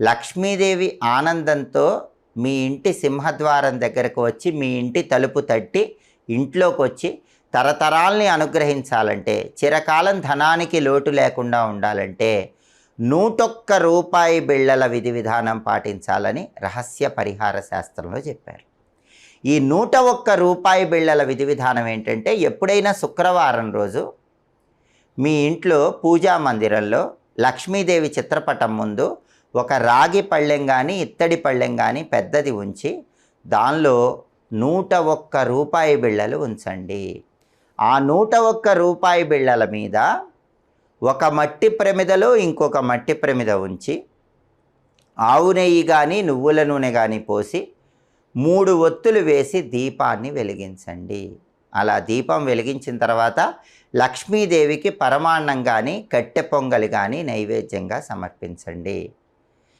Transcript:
లక్ష్మీదేవి ఆనందంతో మీ ఇంటి సింహద్వారం దగ్గరకు వచ్చి మీ ఇంటి తలుపు తట్టి ఇంట్లోకి వచ్చి తరతరాల్ని అనుగ్రహించాలంటే, చిరకాలం ధనానికి లోటు లేకుండా ఉండాలంటే 101 రూపాయి బిళ్ళల విధి విధానం పాటించాలని రహస్య పరిహార శాస్త్రంలో చెప్పారు. ఈ 101 రూపాయి బిళ్ళల విధి విధానం ఏంటంటే, ఎప్పుడైనా శుక్రవారం రోజు మీ ఇంట్లో పూజా మందిరంలో లక్ష్మీదేవి చిత్రపటం ముందు ఒక రాగి పళ్ళెం కానీ ఇత్తడి పళ్ళెం కానీ పెద్దది ఉంచి దానిలో 101 రూపాయి బిళ్ళలు ఉంచండి. ఆ 101 రూపాయి బిళ్ళల మీద ఒక మట్టి ప్రమిదలో ఇంకొక మట్టి ప్రమిద ఉంచి ఆవు నెయ్యి కానీ నువ్వుల నూనె కానీ పోసి 3 ఒత్తులు వేసి దీపాన్ని వెలిగించండి. అలా దీపం వెలిగించిన తర్వాత లక్ష్మీదేవికి పరమాన్నం కానీ కట్టె పొంగలి కానీ నైవేద్యంగా సమర్పించండి.